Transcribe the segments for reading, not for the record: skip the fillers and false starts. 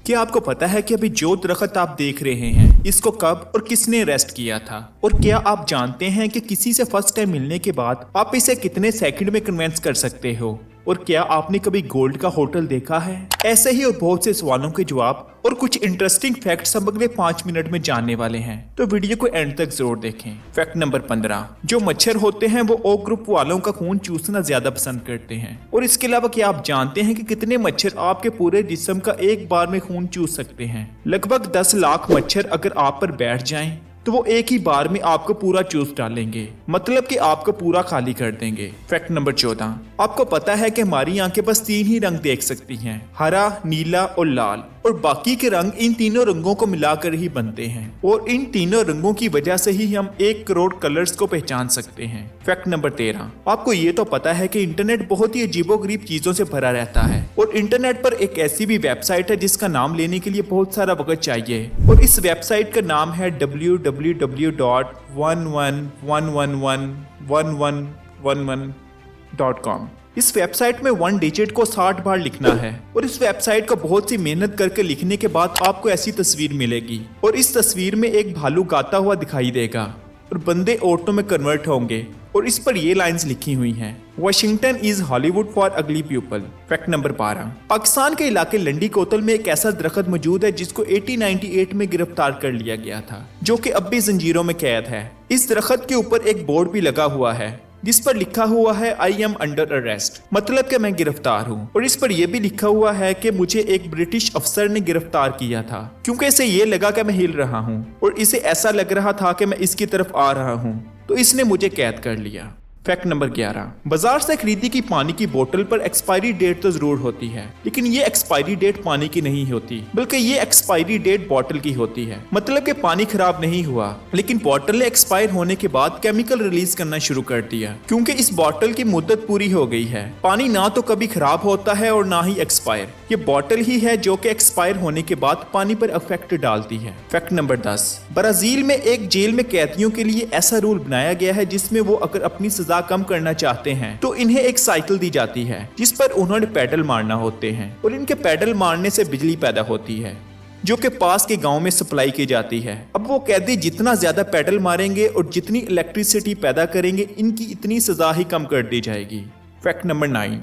क्या आपको पता है कि अभी जो दरख्त आप देख रहे हैं इसको कब और किसने अरेस्ट किया था? और क्या आप जानते हैं कि किसी से फर्स्ट टाइम मिलने के बाद आप इसे कितने सेकंड में कन्विंस कर सकते हो? और क्या आपने कभी गोल्ड का होटल देखा है? ऐसे ही और बहुत से सवालों के जवाब और कुछ इंटरेस्टिंग फैक्ट्स हम अगले 5 मिनट में जानने वाले हैं, तो वीडियो को एंड तक जरूर देखें। फैक्ट नंबर 15, जो मच्छर होते हैं वो ओ ग्रुप वालों का खून चूसना ज्यादा पसंद करते हैं। और इसके अलावा क्या आप जानते हैं कि कितने मच्छर आपके पूरे जिस्म का एक बार में खून चूस सकते हैं? लगभग 10 लाख मच्छर अगर आप पर बैठ जाएं तो वो एक ही बार में आपको पूरा चूस डालेंगे, मतलब कि आपको पूरा खाली कर देंगे। फैक्ट नंबर 14, आपको पता है कि हमारी आंखें बस 3 ही रंग देख सकती हैं, हरा, नीला और लाल, और बाकी के रंग इन तीनों रंगों को मिलाकर ही बनते हैं। और इन तीनों रंगों की वजह से ही हम 1 करोड़ कलर्स को पहचान सकते हैं। फैक्ट नंबर 13, आपको ये तो पता है कि इंटरनेट बहुत ही अजीबोगरीब चीजों से भरा रहता है, और इंटरनेट पर एक ऐसी भी वेबसाइट है जिसका नाम लेने के लिए बहुत सारा वक्त चाहिए, और इस वेबसाइट का नाम है www.11111111.com। इस वेबसाइट में 1 डिजिट को 60 बार लिखना है, और इस वेबसाइट को बहुत सी मेहनत करके लिखने के बाद आपको ऐसी तस्वीर मिलेगी, और इस तस्वीर में एक भालू गाता हुआ दिखाई देगा और बंदे औरतों में कन्वर्ट होंगे, और इस पर ये लाइंस लिखी हुई हैं, वाशिंगटन इज हॉलीवुड फॉर अगली पीपल। फैक्ट नंबर 12, पाकिस्तान के इलाके लंडी कोतल में एक ऐसा दरख्त मौजूद है जिसको 1898 में गिरफ्तार कर लिया गया था, जो कि अब भी जंजीरों में कैद है। इस दरख्त के ऊपर एक बोर्ड भी लगा हुआ है जिस पर लिखा हुआ है आई एम अंडर अरेस्ट, मतलब कि मैं गिरफ्तार हूँ। और इस पर यह भी लिखा हुआ है कि मुझे एक ब्रिटिश अफसर ने गिरफ्तार किया था, क्योंकि इसे ये लगा कि मैं हिल रहा हूँ और इसे ऐसा लग रहा था कि मैं इसकी तरफ आ रहा हूँ, तो इसने मुझे कैद कर लिया। फैक्ट नंबर 11, बाजार से खरीदी की पानी की बोतल पर एक्सपायरी डेट तो जरूर होती है, लेकिन ये एक्सपायरी डेट पानी की नहीं होती, बल्कि ये एक्सपायरी डेट बोतल की होती है। मतलब कि पानी खराब नहीं हुआ, लेकिन बोतल ने एक्सपायर होने के बाद केमिकल रिलीज करना शुरू कर दिया, क्योंकि इस बोतल की मुद्दत पूरी हो गई है। पानी ना तो कभी खराब होता है और ना ही एक्सपायर, ये बोतल ही है जो कि एक्सपायर होने के बाद पानी पर इफेक्ट डालती है। फैक्ट नंबर 10, ब्राजील में एक जेल में कैदियों के लिए ऐसा रूल बनाया गया है जिसमें वो अगर अपनी सजा कम करना चाहते हैं तो इन्हें एक साइकिल दी जाती है जिस पर उन्होंने पैडल मारना होते हैं, और इनके पैडल मारने से बिजली पैदा होती है जो कि पास के गांव में सप्लाई की जाती है। अब वो कैदी जितना ज्यादा पैडल मारेंगे और जितनी इलेक्ट्रिसिटी पैदा करेंगे, इनकी इतनी सजा ही कम कर दी जाएगी। फैक्ट नंबर 9,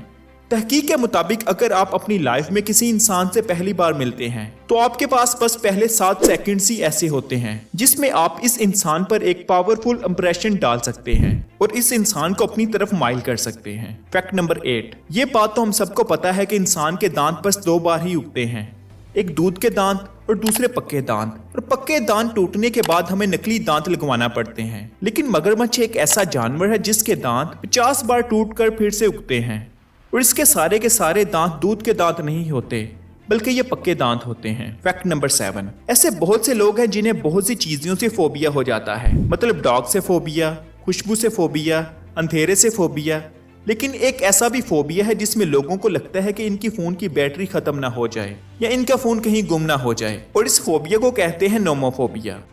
तहकीक के मुताबिक अगर आप अपनी लाइफ में किसी इंसान से पहली बार मिलते हैं तो आपके पास बस पहले 7 सेकंड्स ही ऐसे होते हैं जिसमें आप इस इंसान पर एक पावरफुल इंप्रेशन डाल सकते हैं और इस इंसान को अपनी तरफ माइल कर सकते हैं। फैक्ट नंबर 8, ये बात तो हम सबको पता है कि इंसान के दांत बस 2 बार ही उगते हैं, एक दूध के दांत और दूसरे पक्के दांत, और पक्के दांत टूटने के बाद हमें नकली दांत लगवाना पड़ते हैं। लेकिन मगरमच्छ एक ऐसा जानवर है जिसके दांत 50 बार टूटकर फिर से उगते हैं, और इसके सारे के सारे दांत दूध के दांत नहीं होते, बल्कि ये पक्के दांत होते हैं। फैक्ट नंबर 7, ऐसे बहुत से लोग हैं जिन्हें बहुत सी चीजों से फोबिया हो जाता है, मतलब डॉग से फोबिया, खुशबू से फोबिया, अंधेरे से फोबिया। लेकिन एक ऐसा भी फोबिया है जिसमें लोगों को लगता है कि इनकी फोन की बैटरी खत्म ना हो जाए या इनका फोन कहीं गुम ना हो जाए, और इस फोबिया को कहते हैं नोमोफोबिया।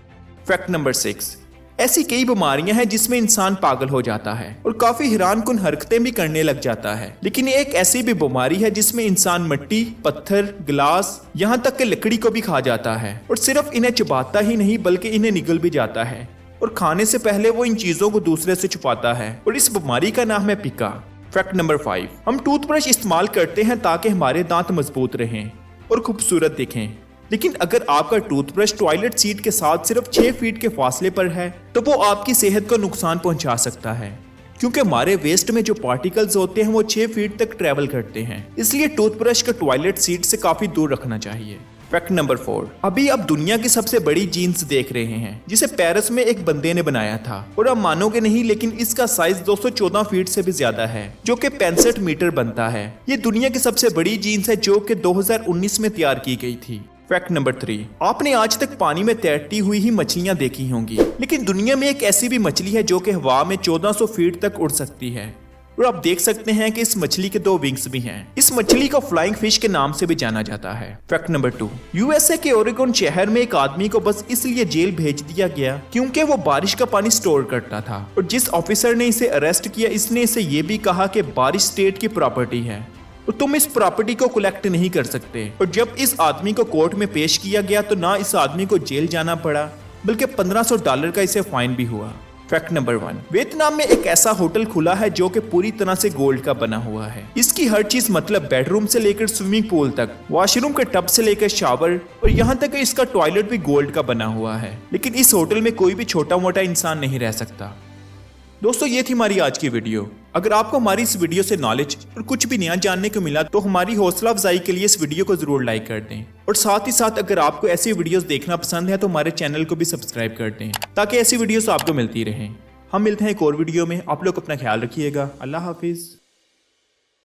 फैक्ट नंबर 6, ऐसी कई बीमारियां हैं जिसमें इंसान पागल हो जाता है और काफी हैरानकुन हरकतें भी करने लग जाता है, लेकिन एक ऐसी भी बीमारी है जिसमें इंसान मिट्टी, पत्थर, गिलास, यहाँ तक कि लकड़ी को भी खा जाता है, और सिर्फ इन्हें चबाता ही नहीं बल्कि इन्हें निगल भी जाता है, और खाने से पहले वो इन चीजों को दूसरे से छुपाता है, और इस बीमारी का नाम है पिका। फैक्ट नंबर 5, हम टूथब्रश इस्तेमाल करते हैं ताकि हमारे दांत मजबूत रहें और खूबसूरत दिखें, लेकिन अगर आपका टूथब्रश टॉयलेट सीट के साथ सिर्फ 6 फीट के फासले पर है तो वो आपकी सेहत को नुकसान पहुंचा सकता है, क्योंकि हमारे वेस्ट में जो पार्टिकल्स होते हैं वो 6 फीट तक ट्रेवल करते हैं, इसलिए टूथब्रश को टॉयलेट सीट से काफी दूर रखना चाहिए। फैक्ट नंबर 4, अभी आप दुनिया की सबसे बड़ी जीन्स देख रहे हैं जिसे पेरिस में एक बंदे ने बनाया था, और आप मानोगे नहीं लेकिन इसका साइज 214 फीट से भी ज्यादा है, जो कि 65 मीटर बनता है। ये दुनिया की सबसे बड़ी जीन्स है जो कि 2019 में तैयार की गई थी। फैक्ट नंबर 3, आपने आज तक पानी में तैरती हुई ही मछलियां देखी होंगी, लेकिन दुनिया में एक ऐसी भी मछली है जो कि हवा में 1400 फीट तक उड़ सकती है, और आप देख सकते हैं कि इस मछली के 2 विंग्स भी हैं। इस मछली को फ्लाइंग फिश के नाम से भी जाना जाता है। फैक्ट नंबर 2, यूएसए के ओरेगन शहर में एक आदमी को बस इसलिए जेल भेज दिया गया क्योंकि वो बारिश का पानी स्टोर करता था, और जिस ऑफिसर ने इसे अरेस्ट किया इसने इसे ये भी कहा कि बारिश स्टेट की प्रॉपर्टी है तो तुम इस प्रॉपर्टी को कलेक्ट नहीं कर सकते। और जब इस आदमी को कोर्ट में पेश किया गया तो ना इस आदमी को जेल जाना पड़ा, बल्कि $1500 का इसे फाइन भी हुआ। फैक्ट नंबर 1, वियतनाम में एक ऐसा होटल खुला है जो कि पूरी तरह से गोल्ड का बना हुआ है। इसकी हर चीज मतलब बेडरूम से लेकर स्विमिंग पूल तक, वॉशरूम के टब से लेकर शावर और यहाँ तक कि इसका टॉयलेट भी गोल्ड का बना हुआ है। लेकिन इस होटल में कोई भी छोटा मोटा इंसान नहीं रह सकता। दोस्तों ये थी हमारी आज की वीडियो। अगर आपको हमारी इस वीडियो से नॉलेज और कुछ भी नया जानने को मिला तो हमारी हौसला अफजाई के लिए इस वीडियो को जरूर लाइक कर दें। और साथ ही साथ अगर आपको ऐसी वीडियोस देखना पसंद है तो हमारे चैनल को भी सब्सक्राइब कर दें ताकि ऐसी वीडियोस आपको मिलती रहें। हम मिलते हैं एक और वीडियो में। आप लोग अपना ख्याल रखिएगा। अल्लाह हाफिज।